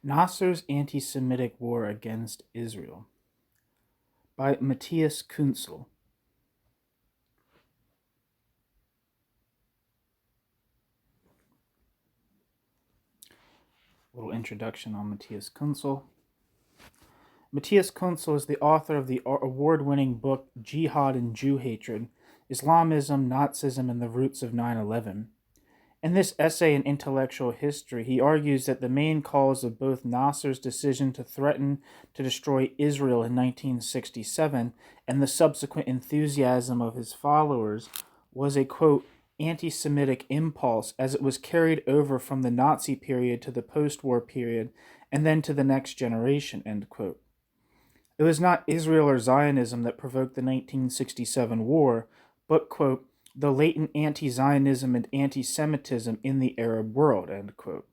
Nasser's Anti-Semitic War Against Israel by Matthias Küntzel. Little introduction on Matthias Küntzel. Matthias Küntzel is the author of the award-winning book Jihad and Jew Hatred, Islamism, Nazism, and the Roots of 9/11. In this essay in intellectual history, he argues that the main cause of both Nasser's decision to threaten to destroy Israel in 1967 and the subsequent enthusiasm of his followers was a, quote, anti-Semitic impulse as it was carried over from the Nazi period to the post-war period and then to the next generation, end quote. It was not Israel or Zionism that provoked the 1967 war, but, quote, the latent anti-Zionism and anti-Semitism in the Arab world, end quote.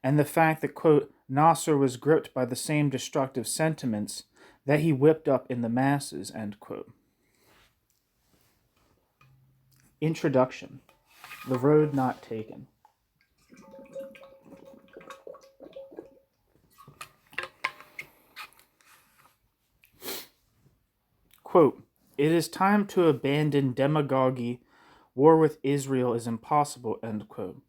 And the fact that, quote, Nasser was gripped by the same destructive sentiments that he whipped up in the masses, end quote. Introduction. The Road Not Taken. Quote, it is time to abandon demagogy. War with Israel is impossible, end quote.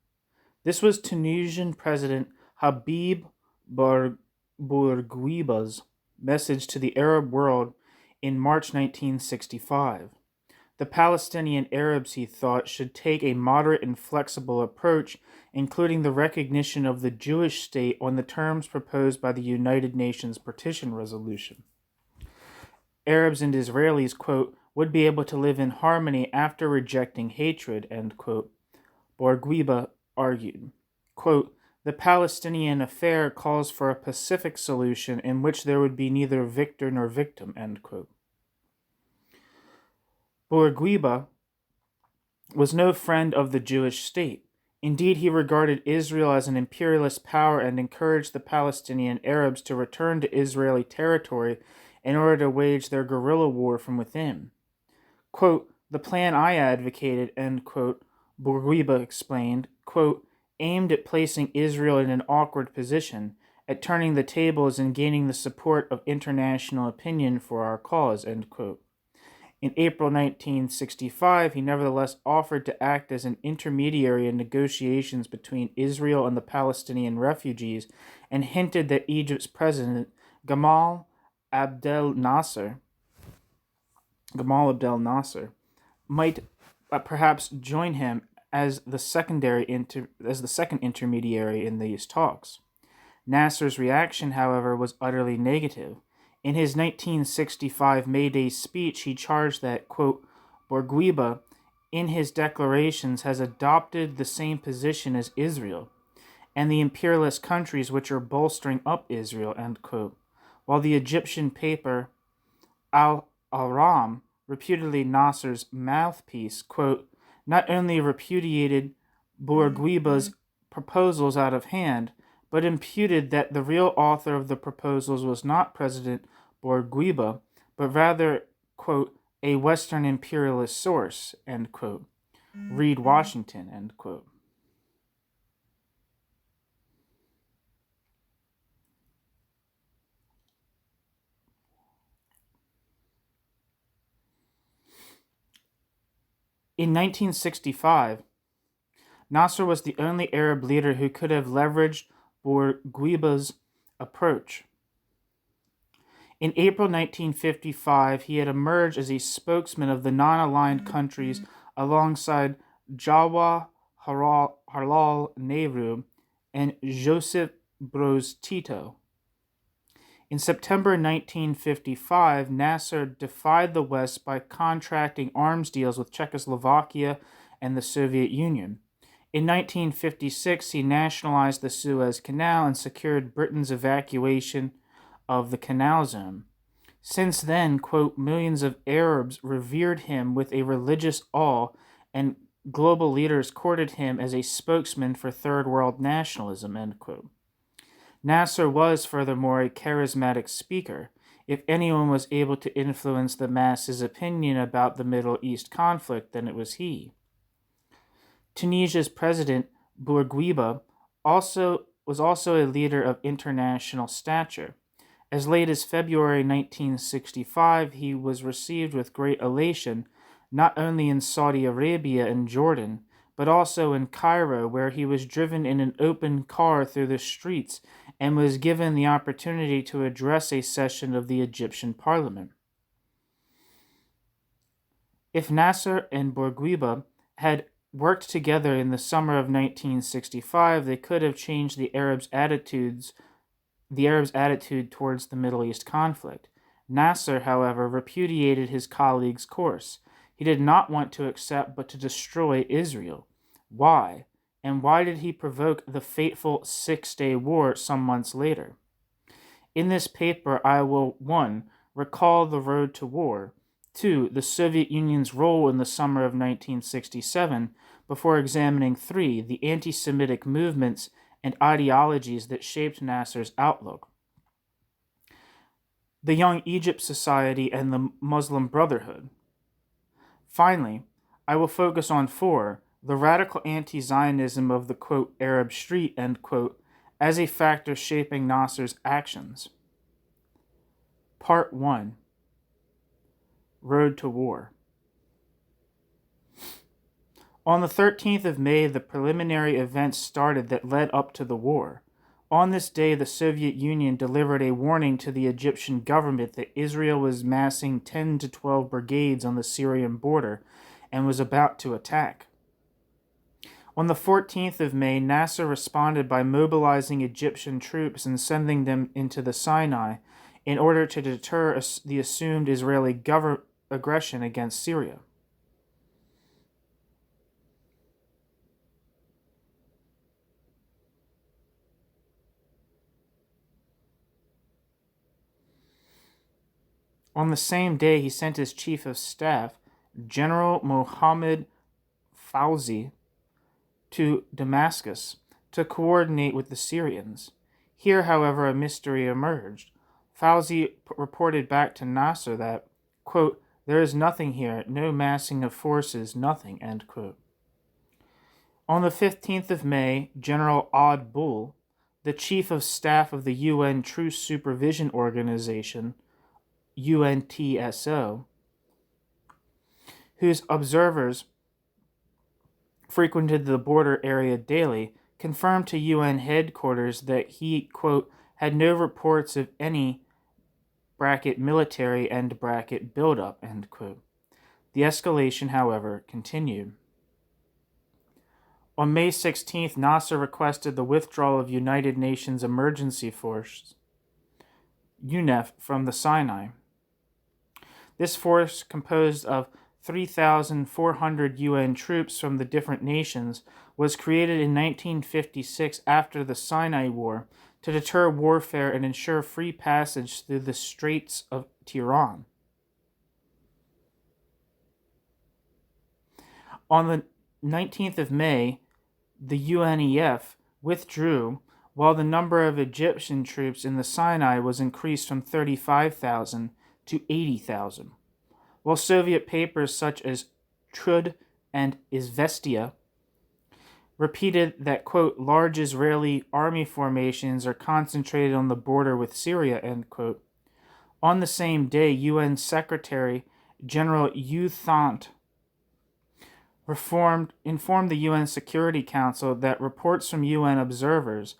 This was Tunisian President Habib Bourguiba's message to the Arab world in March 1965. The Palestinian Arabs, he thought, should take a moderate and flexible approach, including the recognition of the Jewish state on the terms proposed by the United Nations Partition Resolution. Arabs and Israelis, quote, would be able to live in harmony after rejecting hatred, end quote, Bourguiba argued. Quote, the Palestinian affair calls for a pacific solution in which there would be neither victor nor victim, end quote. Bourguiba was no friend of the Jewish state. Indeed, he regarded Israel as an imperialist power and encouraged the Palestinian Arabs to return to Israeli territory in order to wage their guerrilla war from within. Quote, the plan I advocated, end quote, Bourguiba explained, quote, aimed at placing Israel in an awkward position, at turning the tables and gaining the support of international opinion for our cause, end quote. In April 1965, he nevertheless offered to act as an intermediary in negotiations between Israel and the Palestinian refugees and hinted that Egypt's president, Gamal Abdel Nasser, might perhaps join him as the second intermediary in these talks. Nasser's reaction, however, was utterly negative. In his 1965 May Day speech, he charged that, quote, Bourguiba, in his declarations, has adopted the same position as Israel and the imperialist countries which are bolstering up Israel, end quote, while the Egyptian paper Al-Ahram, reputedly Nasser's mouthpiece, quote, not only repudiated Bourguiba's proposals out of hand, but imputed that the real author of the proposals was not President Bourguiba, but rather, quote, a Western imperialist source, end quote. Read Washington, end quote. In 1965, Nasser was the only Arab leader who could have leveraged Bourguiba's approach. In April 1955, he had emerged as a spokesman of the non-aligned countries alongside Jawaharlal Nehru and Joseph Broz Tito. In September 1955, Nasser defied the West by contracting arms deals with Czechoslovakia and the Soviet Union. In 1956, he nationalized the Suez Canal and secured Britain's evacuation of the Canal Zone. Since then, quote, millions of Arabs revered him with a religious awe, and global leaders courted him as a spokesman for third world nationalism, end quote. Nasser was, furthermore, a charismatic speaker. If anyone was able to influence the masses' opinion about the Middle East conflict, then it was he. Tunisia's president, Bourguiba, also was also a leader of international stature. As late as February 1965, he was received with great elation, not only in Saudi Arabia and Jordan, but also in Cairo, where he was driven in an open car through the streets and was given the opportunity to address a session of the Egyptian parliament. If Nasser and Bourguiba had worked together in the summer of 1965, they could have changed the Arabs' attitude towards the Middle East conflict. Nasser, however, repudiated his colleague's course. He did not want to accept but to destroy Israel. Why? And why did he provoke the fateful Six-Day War some months later? In this paper, I will 1. Recall the road to war, 2. The Soviet Union's role in the summer of 1967, before examining 3. The anti-Semitic movements and ideologies that shaped Nasser's outlook, the Young Egypt Society and the Muslim Brotherhood. Finally, I will focus on 4. The radical anti-Zionism of the, quote, Arab street, end quote, as a factor shaping Nasser's actions. Part 1. Road to War. On the 13th of May, the preliminary events started that led up to the war. On this day, the Soviet Union delivered a warning to the Egyptian government that Israel was massing 10 to 12 brigades on the Syrian border and was about to attack. On the 14th of May, Nasser responded by mobilizing Egyptian troops and sending them into the Sinai in order to deter the assumed Israeli aggression against Syria. On the same day, he sent his chief of staff, General Mohammed Fauzi, to Damascus to coordinate with the Syrians. Here, however, a mystery emerged. Fauzi reported back to Nasser that, quote, there is nothing here, no massing of forces, nothing, end quote. On the 15th of May, General Odd Bull, the chief of staff of the UN Truce Supervision Organization, UNTSO, whose observers frequented the border area daily, confirmed to UN headquarters that he, quote, had no reports of any bracket military end bracket buildup, end quote. The escalation, however, continued. On May 16th, Nasser requested the withdrawal of United Nations Emergency Force, UNEF, from the Sinai. This force, composed of 3,400 UN troops from the different nations, was created in 1956 after the Sinai War to deter warfare and ensure free passage through the Straits of Tiran. On the 19th of May, the UNEF withdrew, while the number of Egyptian troops in the Sinai was increased from 35,000 to 80,000. While Soviet papers such as Trud and Izvestia repeated that, quote, large Israeli army formations are concentrated on the border with Syria, end quote. On the same day, UN Secretary General U Thant informed the UN Security Council that reports from UN observers,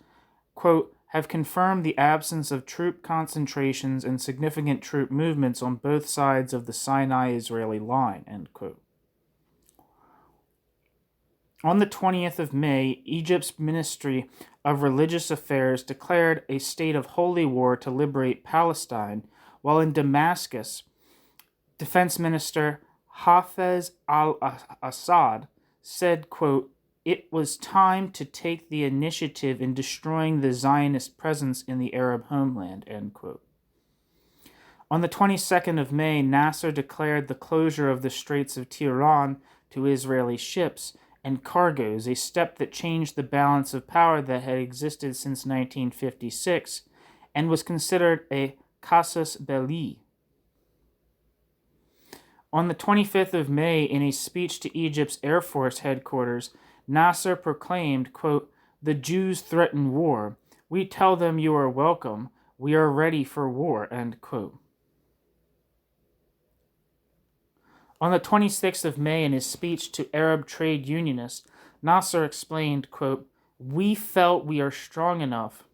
quote, have confirmed the absence of troop concentrations and significant troop movements on both sides of the Sinai-Israeli line, end quote. On the 20th of May, Egypt's Ministry of Religious Affairs declared a state of holy war to liberate Palestine, while in Damascus, Defense Minister Hafez al-Assad said, quote, it was time to take the initiative in destroying the Zionist presence in the Arab homeland, end quote. On the 22nd of May, Nasser declared the closure of the Straits of Tiran to Israeli ships and cargoes, a step that changed the balance of power that had existed since 1956 and was considered a casus belli. On the 25th of May, in a speech to Egypt's Air Force headquarters, Nasser proclaimed, quote, The Jews threaten war. We tell them you are welcome. We are ready for war, end quote. On the 26th of May, in his speech to Arab trade unionists, Nasser explained, quote, "We felt we are strong enough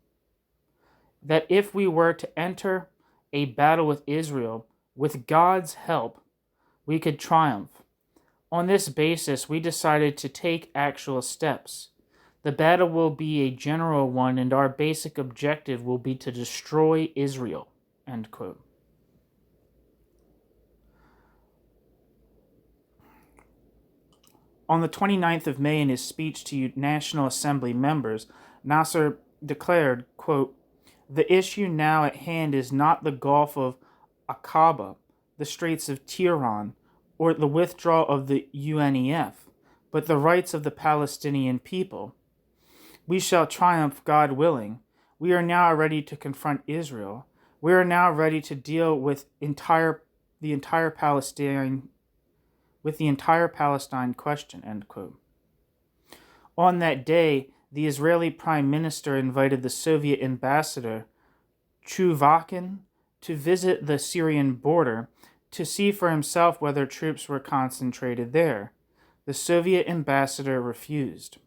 that if we were to enter a battle with Israel, with God's help, we could triumph. On this basis, we decided to take actual steps. The battle will be a general one, and our basic objective will be to destroy Israel," end quote. On the 29th of May, in his speech to National Assembly members, Nasser declared, quote, "The issue now at hand is not the Gulf of Aqaba, the Straits of Tiran, or the withdrawal of the UNEF, but the rights of the Palestinian people. We shall triumph, God willing. We are now ready to confront Israel. We are now ready to deal with the entire Palestine question," end quote. On that day, the Israeli Prime Minister invited the Soviet ambassador, Chuvakin, to visit the Syrian border to see for himself whether troops were concentrated there. The Soviet ambassador refused.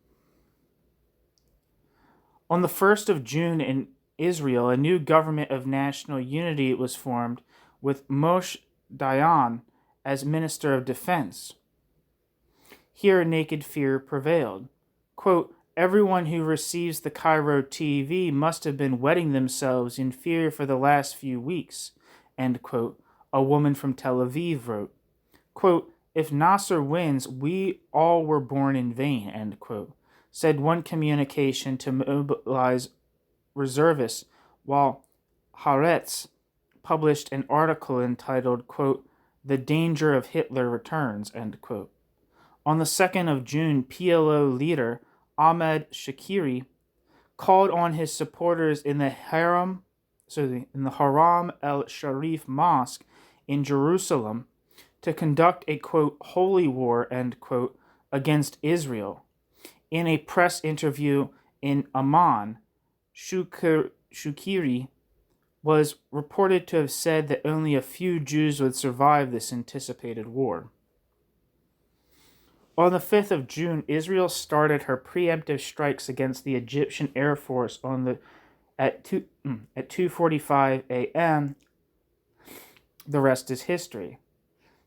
On the 1st of June in Israel, a new government of national unity was formed with Moshe Dayan as Minister of Defense. Here, naked fear prevailed. Quote, "Everyone who receives the Cairo TV must have been wetting themselves in fear for the last few weeks," end quote, a woman from Tel Aviv wrote. Quote, "If Nasser wins, we all were born in vain," end quote, said one communication to mobilize reservists, while Haaretz published an article entitled, quote, "The Danger of Hitler Returns," end quote. On the 2nd of June, PLO leader Ahmad Shakiri called on his supporters in the Haram el-Sharif Mosque in Jerusalem to conduct a, quote, "holy war," end quote, against Israel. In a press interview in Amman, Shukiri was reported to have said that only a few Jews would survive this anticipated war. On the 5th of June, Israel started her preemptive strikes against the Egyptian Air Force at 2:45 a.m. The rest is history.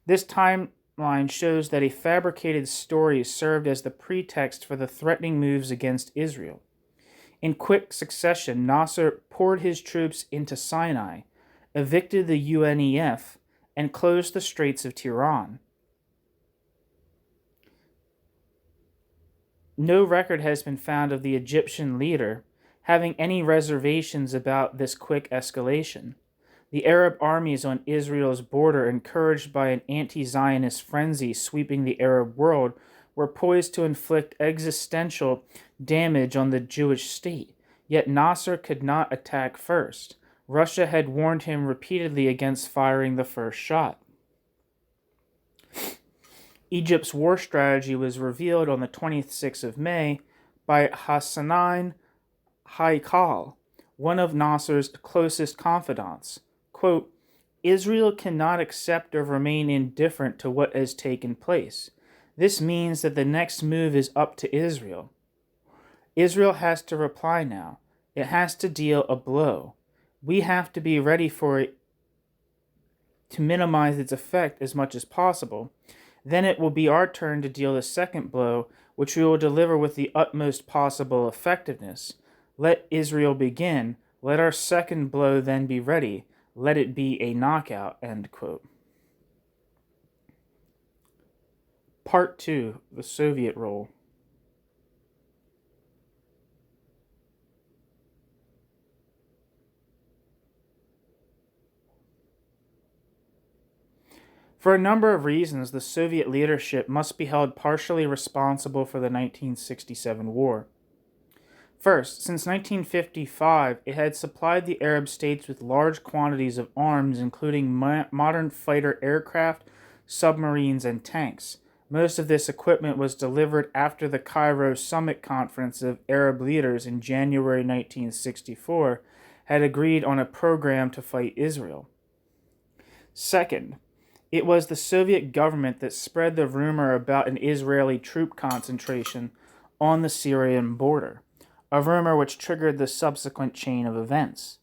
This timeline shows that a fabricated story served as the pretext for the threatening moves against Israel. In quick succession, Nasser poured his troops into Sinai, evicted the UNEF, and closed the Straits of Tiran. No record has been found of the Egyptian leader having any reservations about this quick escalation. The Arab armies on Israel's border, encouraged by an anti-Zionist frenzy sweeping the Arab world, were poised to inflict existential damage on the Jewish state. Yet Nasser could not attack first. Russia had warned him repeatedly against firing the first shot. Egypt's war strategy was revealed on the 26th of May by Hassanein Haikal, one of Nasser's closest confidants. Quote, "Israel cannot accept or remain indifferent to what has taken place. This means that the next move is up to Israel. Israel has to reply now. It has to deal a blow. We have to be ready for it to minimize its effect as much as possible. Then it will be our turn to deal the second blow, which we will deliver with the utmost possible effectiveness. Let Israel begin. Let our second blow then be ready. Let it be a knockout," end quote. Part 2, the Soviet role. For a number of reasons, the Soviet leadership must be held partially responsible for the 1967 war. First, since 1955, it had supplied the Arab states with large quantities of arms, including modern fighter aircraft, submarines, and tanks. Most of this equipment was delivered after the Cairo Summit Conference of Arab leaders in January 1964 had agreed on a program to fight Israel. Second, it was the Soviet government that spread the rumor about an Israeli troop concentration on the Syrian border, a rumor which triggered the subsequent chain of events.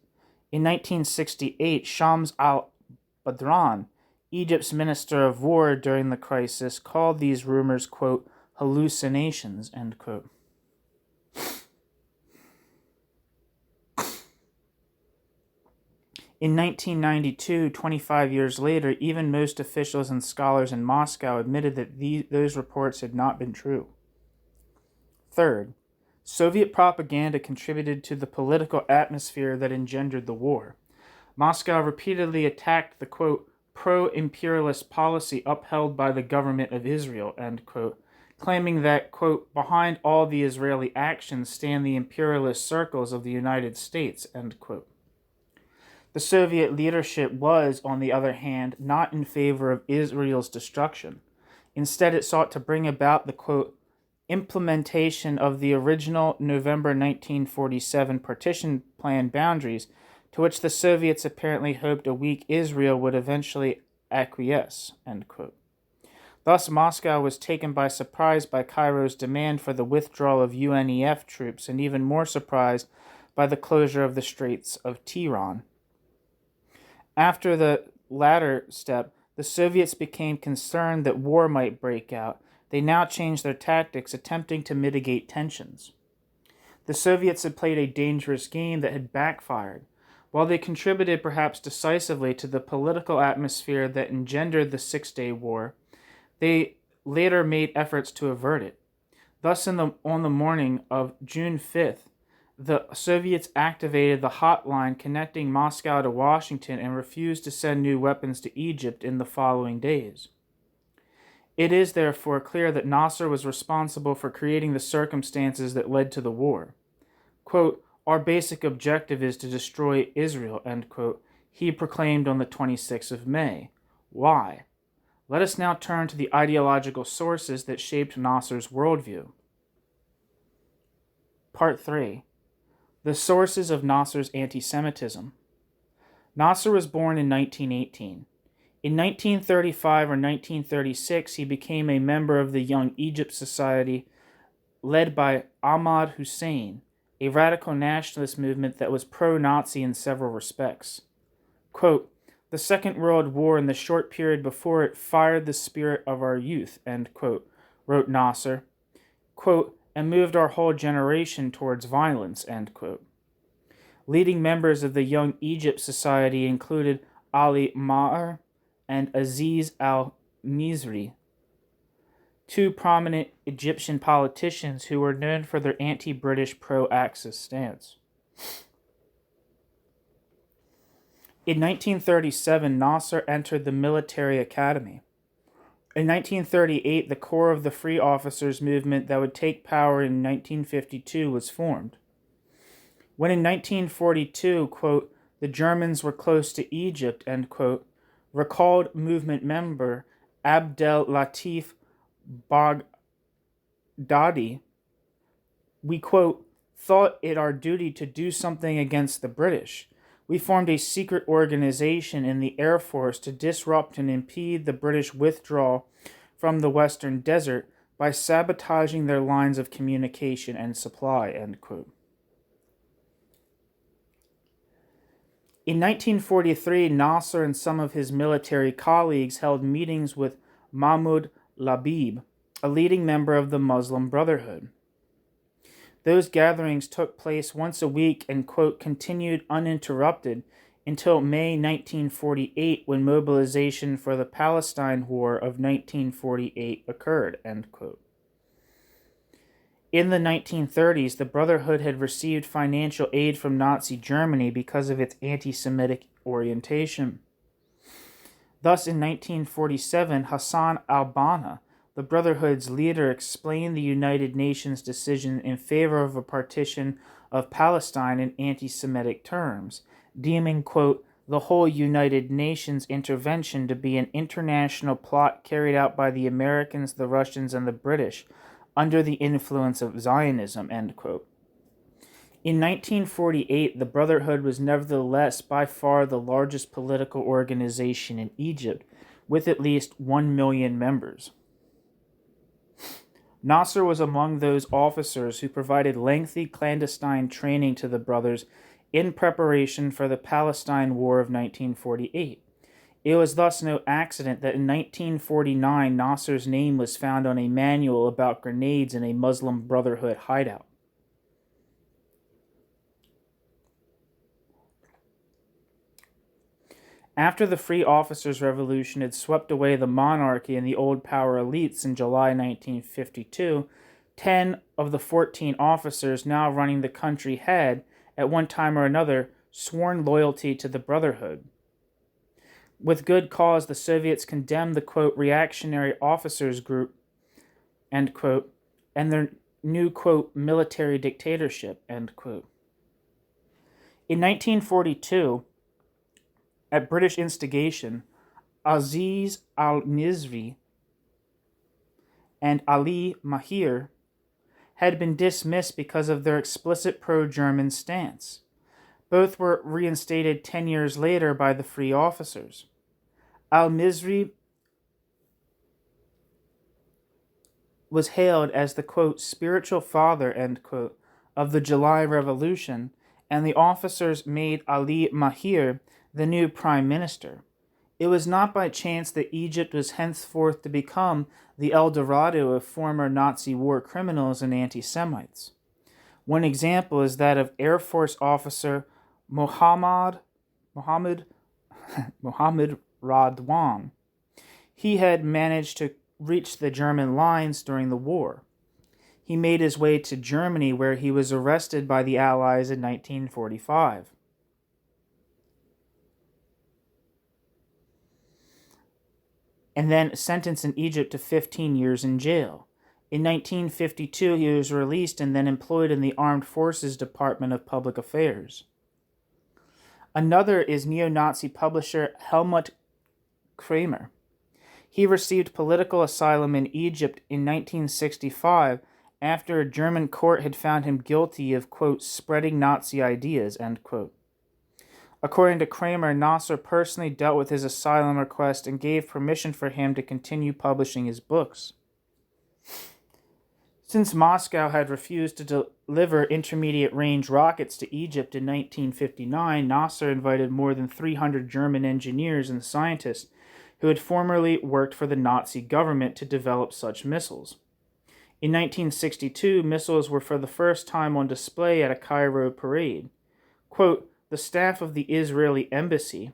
In 1968, Shams al-Badran, Egypt's Minister of War during the crisis, called these rumors, quote, hallucinations, end quote. In 1992, 25 years later, even most officials and scholars in Moscow admitted that those reports had not been true. Third, Soviet propaganda contributed to the political atmosphere that engendered the war. Moscow repeatedly attacked the, quote, pro-imperialist policy upheld by the government of Israel, end quote, claiming that, quote, behind all the Israeli actions stand the imperialist circles of the United States, end quote. The Soviet leadership was, on the other hand, not in favor of Israel's destruction. Instead, it sought to bring about the, quote, implementation of the original November 1947 partition plan boundaries, to which the Soviets apparently hoped a weak Israel would eventually acquiesce, end quote. Thus, Moscow was taken by surprise by Cairo's demand for the withdrawal of UNEF troops, and even more surprised by the closure of the Straits of Tiran. After the latter step, the Soviets became concerned that war might break out. They now changed their tactics, attempting to mitigate tensions. The Soviets had played a dangerous game that had backfired. While they contributed perhaps decisively to the political atmosphere that engendered the Six-Day War, they later made efforts to avert it. Thus, on the morning of June 5th, the Soviets activated the hotline connecting Moscow to Washington and refused to send new weapons to Egypt in the following days. It is therefore clear that Nasser was responsible for creating the circumstances that led to the war. Quote, our basic objective is to destroy Israel, end quote, he proclaimed on the 26th of May. Why? Let us now turn to the ideological sources that shaped Nasser's worldview. Part 3. The sources of Nasser's anti-Semitism. Nasser was born in 1918. In 1935 or 1936, he became a member of the Young Egypt Society led by Ahmad Hussein, a radical nationalist movement that was pro-Nazi in several respects. Quote, the Second World War and the short period before it fired the spirit of our youth, end quote, wrote Nasser, quote, and moved our whole generation towards violence, end quote. Leading members of the Young Egypt Society included Ali Maher and Aziz al-Misri, two prominent Egyptian politicians who were known for their anti-British pro-Axis stance. In 1937, Nasser entered the military academy. In 1938, the core of the Free Officers movement that would take power in 1952 was formed. When in 1942, quote, the Germans were close to Egypt, end quote, recalled movement member Abdel Latif Boghdadi, we, quote, thought it our duty to do something against the British. We formed a secret organization in the Air Force to disrupt and impede the British withdrawal from the Western Desert by sabotaging their lines of communication and supply, end quote. In 1943, Nasser and some of his military colleagues held meetings with Mahmoud Labib, a leading member of the Muslim Brotherhood. Those gatherings took place once a week and, quote, continued uninterrupted until May 1948, when mobilization for the Palestine War of 1948 occurred, end quote. In the 1930s, the Brotherhood had received financial aid from Nazi Germany because of its anti-Semitic orientation. Thus, in 1947, Hassan al-Banna, the Brotherhood's leader, explained the United Nations decision in favor of a partition of Palestine in anti-Semitic terms, deeming, quote, the whole United Nations intervention to be an international plot carried out by the Americans, the Russians, and the British under the influence of Zionism, end quote. In 1948, the Brotherhood was nevertheless by far the largest political organization in Egypt, with at least 1 million members. Nasser was among those officers who provided lengthy clandestine training to the brothers in preparation for the Palestine War of 1948. It was thus no accident that in 1949 Nasser's name was found on a manual about grenades in a Muslim Brotherhood hideout. After the Free Officers' Revolution had swept away the monarchy and the old power elites in July 1952, 10 of the 14 officers now running the country had, at one time or another, sworn loyalty to the Brotherhood. With good cause, the Soviets condemned the, quote, reactionary officers group, end quote, and their new, quote, military dictatorship, end quote. In 1942, at British instigation, Aziz al-Misri and Ali Maher had been dismissed because of their explicit pro-German stance. Both were reinstated 10 years later by the Free Officers. Al-Misri was hailed as the, quote, spiritual father, end quote, of the July Revolution, and the officers made Ali Maher the new prime minister. It was not by chance that Egypt was henceforth to become the El Dorado of former Nazi war criminals and anti-Semites. One example is that of Air Force officer Mohammed Radwan. He had managed to reach the German lines during the war. He made his way to Germany, where he was arrested by the Allies in 1945. And then sentenced in Egypt to 15 years in jail. In 1952, he was released and then employed in the Armed Forces Department of Public Affairs. Another is neo-Nazi publisher Helmut Kramer. He received political asylum in Egypt in 1965 after a German court had found him guilty of, quote, spreading Nazi ideas, end quote. According to Kramer, Nasser personally dealt with his asylum request and gave permission for him to continue publishing his books. Since Moscow had refused to deliver intermediate-range rockets to Egypt in 1959, Nasser invited more than 300 German engineers and scientists who had formerly worked for the Nazi government to develop such missiles. In 1962, missiles were for the first time on display at a Cairo parade. Quote, the staff of the Israeli embassy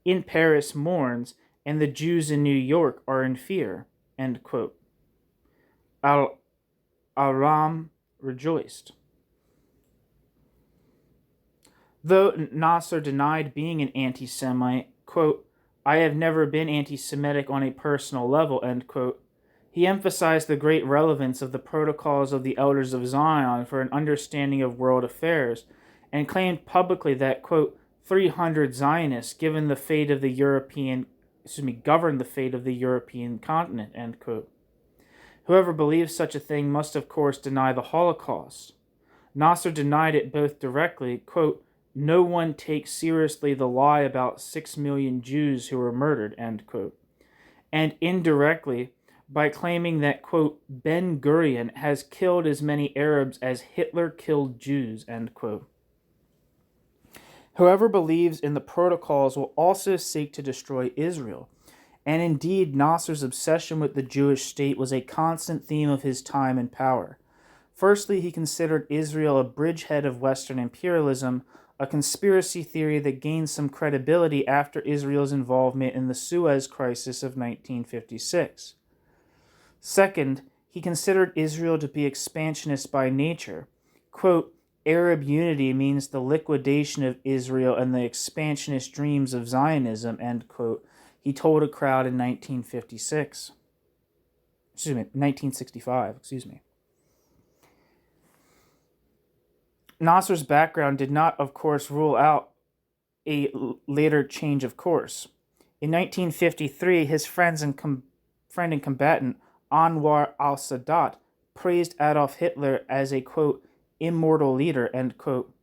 in Paris mourns, and the Jews in New York are in fear, end quote. Al-Aram rejoiced. Though Nasser denied being an anti-Semite, quote, I have never been anti-Semitic on a personal level, end quote, he emphasized the great relevance of the protocols of the Elders of Zion for an understanding of world affairs, and claimed publicly that, quote, 300 Zionists governed the fate of the European continent, end quote. Whoever believes such a thing must, of course, deny the Holocaust. Nasser denied it both directly, quote, no one takes seriously the lie about 6 million Jews who were murdered, end quote, and indirectly by claiming that, quote, Ben Gurion has killed as many Arabs as Hitler killed Jews, end quote. Whoever believes in the protocols will also seek to destroy Israel. And indeed, Nasser's obsession with the Jewish state was a constant theme of his time in power. Firstly, he considered Israel a bridgehead of Western imperialism, a conspiracy theory that gained some credibility after Israel's involvement in the Suez Crisis of 1956. Second, he considered Israel to be expansionist by nature. Quote, Arab unity means the liquidation of Israel and the expansionist dreams of Zionism, end quote, he told a crowd in 1965. Nasser's background did not, of course, rule out a later change of course. In 1953, his friend and combatant Anwar al-Sadat praised Adolf Hitler as a, quote, immortal leader, end quote,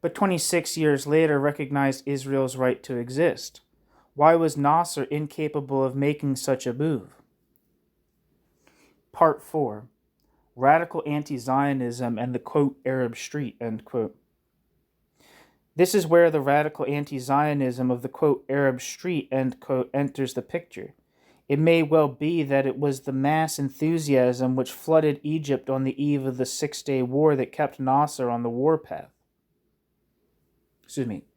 but 26 years later recognized Israel's right to exist. Why was Nasser incapable of making such a move? Part 4. Radical anti-Zionism and the, quote, Arab street, end quote. This is where the radical anti-Zionism of the, quote, Arab street, end quote, enters the picture. It may well be that it was the mass enthusiasm which flooded Egypt on the eve of the Six-Day War that kept Nasser on the war path.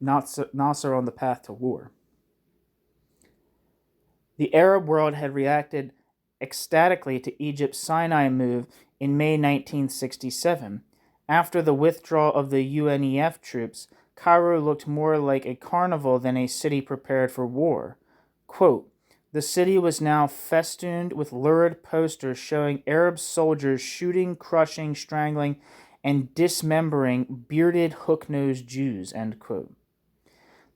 Nasser on the path to war. The Arab world had reacted ecstatically to Egypt's Sinai move in May 1967. After the withdrawal of the UNEF troops, Cairo looked more like a carnival than a city prepared for war. Quote, the city was now festooned with lurid posters showing Arab soldiers shooting, crushing, strangling, and dismembering bearded hook-nosed Jews, end quote.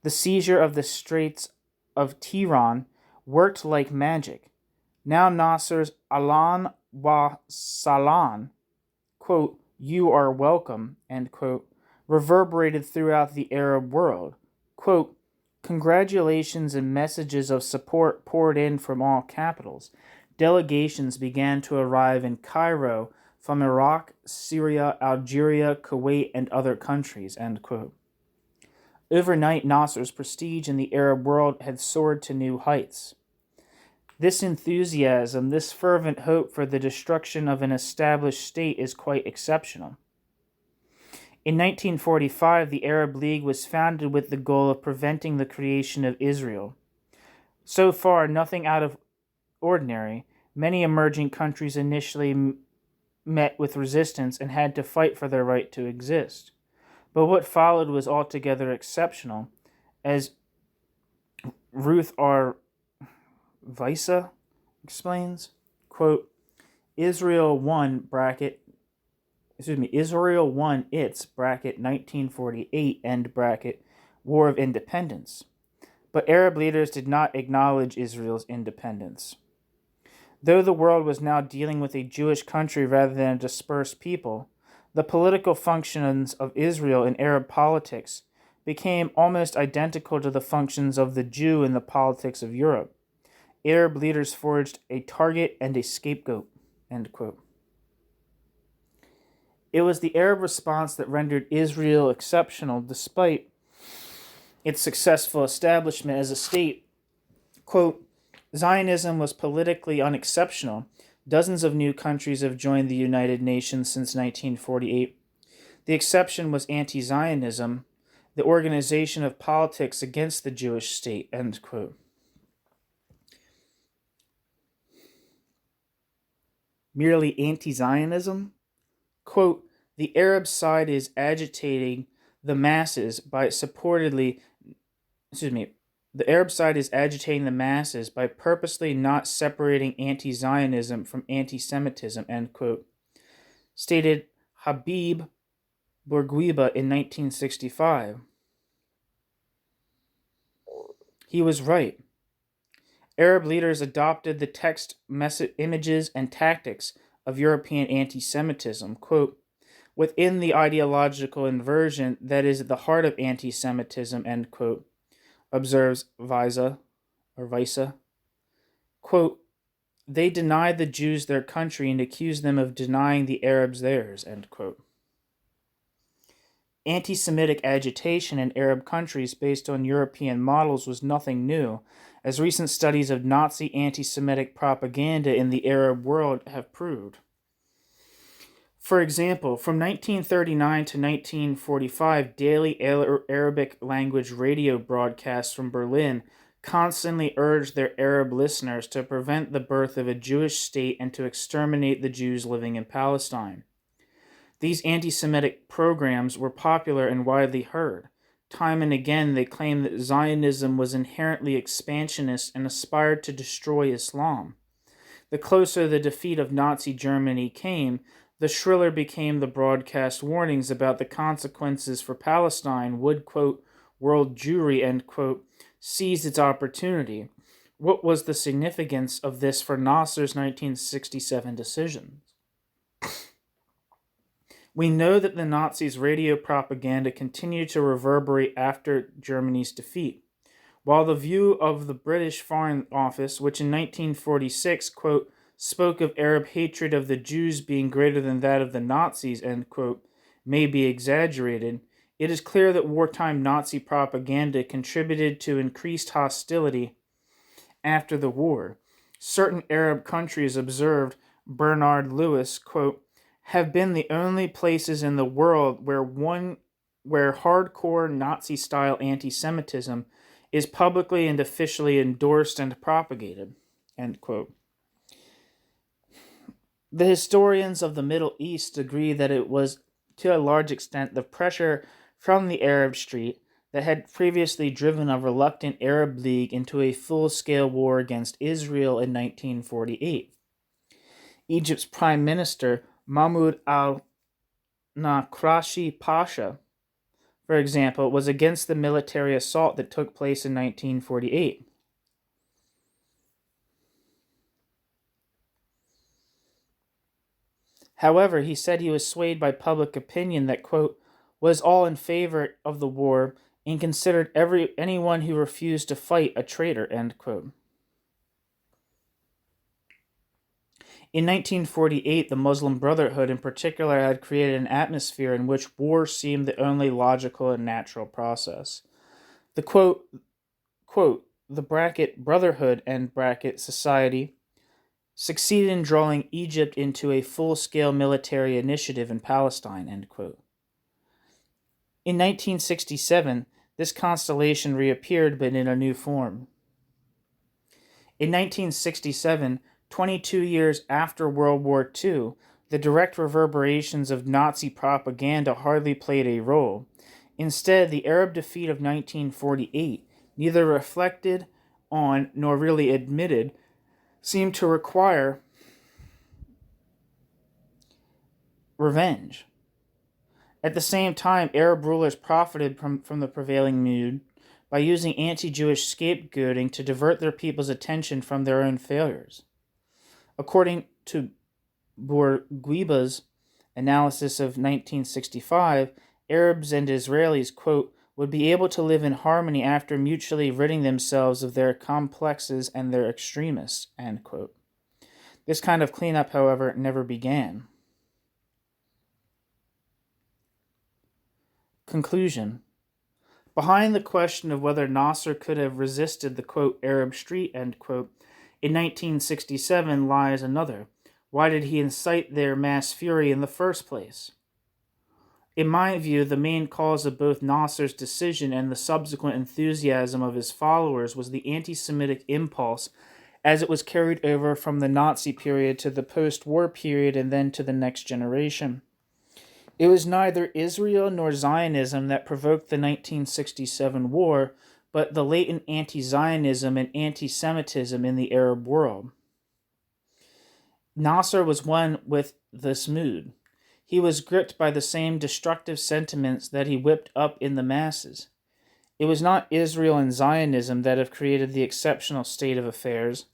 The seizure of the Straits of Tiran worked like magic. Now Nasser's Alan wa Salan, quote, you are welcome, end quote, reverberated throughout the Arab world. Quote, congratulations and messages of support poured in from all capitals. Delegations began to arrive in Cairo from Iraq, Syria, Algeria, Kuwait, and other countries, end quote. Overnight, Nasser's prestige in the Arab world had soared to new heights. This enthusiasm, this fervent hope for the destruction of an established state is quite exceptional. In 1945, the Arab League was founded with the goal of preventing the creation of Israel. So far, nothing out of ordinary. Many emerging countries initially met with resistance and had to fight for their right to exist. But what followed was altogether exceptional, as Ruth R. Weisse explains, quote, Israel won its, bracket, 1948, end bracket, War of Independence. But Arab leaders did not acknowledge Israel's independence. Though the world was now dealing with a Jewish country rather than a dispersed people, the political functions of Israel in Arab politics became almost identical to the functions of the Jew in the politics of Europe. Arab leaders forged a target and a scapegoat, end quote. It was the Arab response that rendered Israel exceptional despite its successful establishment as a state. Quote, Zionism was politically unexceptional. Dozens of new countries have joined the United Nations since 1948. The exception was anti-Zionism, the organization of politics against the Jewish state, end quote. Merely anti-Zionism? Quote, the Arab side is agitating the masses by purposely not separating anti-Zionism from anti-Semitism, end quote, stated Habib Bourguiba in 1965. He was right. Arab leaders adopted the text, images, and tactics of European anti-Semitism, quote, within the ideological inversion that is at the heart of anti-Semitism, end quote, observes Weisse. Quote, they denied the Jews their country and accused them of denying the Arabs theirs, end quote. Anti-Semitic agitation in Arab countries based on European models was nothing new, as recent studies of Nazi anti-Semitic propaganda in the Arab world have proved. For example, from 1939 to 1945, daily Arabic language radio broadcasts from Berlin constantly urged their Arab listeners to prevent the birth of a Jewish state and to exterminate the Jews living in Palestine. These anti-Semitic programs were popular and widely heard. Time and again, they claimed that Zionism was inherently expansionist and aspired to destroy Islam. The closer the defeat of Nazi Germany came, the shriller became the broadcast warnings about the consequences for Palestine would, quote, world Jewry, end quote, seized its opportunity. What was the significance of this for Nasser's 1967 decision? We know that the Nazis' radio propaganda continued to reverberate after Germany's defeat, while the view of the British Foreign Office, which in 1946, quote, spoke of Arab hatred of the Jews being greater than that of the Nazis, end quote, may be exaggerated, it is clear that wartime Nazi propaganda contributed to increased hostility after the war. Certain Arab countries, observed Bernard Lewis, quote, have been the only places in the world where hardcore Nazi-style anti-Semitism is publicly and officially endorsed and propagated, end quote. The historians of the Middle East agree that it was, to a large extent, the pressure from the Arab Street that had previously driven a reluctant Arab League into a full-scale war against Israel in 1948. Egypt's Prime Minister, Mahmoud al-Nakrashi Pasha, for example, was against the military assault that took place in 1948. However, he said he was swayed by public opinion that, quote, was all in favor of the war and considered anyone who refused to fight a traitor, end quote. In 1948, the Muslim Brotherhood in particular had created an atmosphere in which war seemed the only logical and natural process. The quote, the bracket Brotherhood, end bracket Society, succeeded in drawing Egypt into a full-scale military initiative in Palestine, end quote. In 1967, this constellation reappeared, but in a new form. In 1967, 22 years after World War II, the direct reverberations of Nazi propaganda hardly played a role. Instead, the Arab defeat of 1948, neither reflected on nor really admitted, seemed to require revenge. At the same time, Arab rulers profited from the prevailing mood by using anti-Jewish scapegoating to divert their people's attention from their own failures. According to Bourguiba's analysis of 1965, Arabs and Israelis, quote, would be able to live in harmony after mutually ridding themselves of their complexes and their extremists, end quote. This kind of cleanup, however, never began. Conclusion. Behind the question of whether Nasser could have resisted the, quote, Arab Street, end quote, in 1967 lies another. Why did he incite their mass fury in the first place? In my view, the main cause of both Nasser's decision and the subsequent enthusiasm of his followers was the anti-Semitic impulse as it was carried over from the Nazi period to the post-war period and then to the next generation. It was neither Israel nor Zionism that provoked the 1967 war, but the latent anti-Zionism and anti-Semitism in the Arab world. Nasser was one with this mood. He was gripped by the same destructive sentiments that he whipped up in the masses. It was not Israel and Zionism that have created the exceptional state of affairs.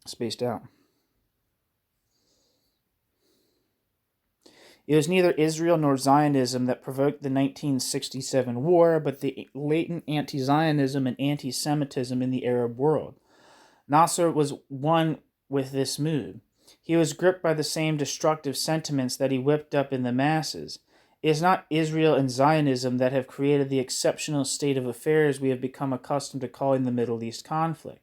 Spaced out. It was neither Israel nor Zionism that provoked the 1967 war, but the latent anti-Zionism and anti-Semitism in the Arab world. Nasser was one with this mood. He was gripped by the same destructive sentiments that he whipped up in the masses. It is not Israel and Zionism that have created the exceptional state of affairs we have become accustomed to calling the Middle East conflict.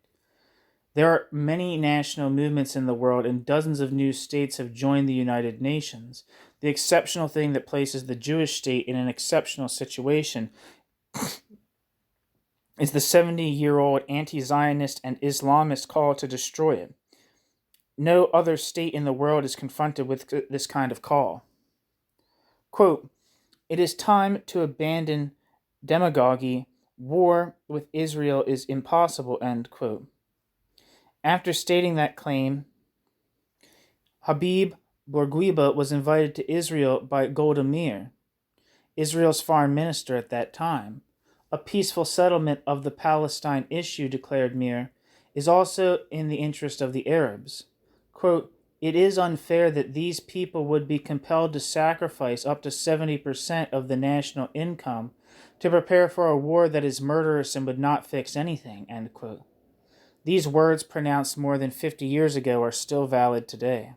There are many national movements in the world, and dozens of new states have joined the United Nations. The exceptional thing that places the Jewish state in an exceptional situation is the 70-year-old anti-Zionist and Islamist call to destroy it. No other state in the world is confronted with this kind of call. Quote, it is time to abandon demagogy. War with Israel is impossible, end quote. After stating that claim, Habib Bourguiba was invited to Israel by Golda Meir, Israel's foreign minister at that time. A peaceful settlement of the Palestine issue, declared Meir, is also in the interest of the Arabs. Quote, it is unfair that these people would be compelled to sacrifice up to 70% of the national income to prepare for a war that is murderous and would not fix anything, end quote. These words, pronounced more than 50 years ago, are still valid today.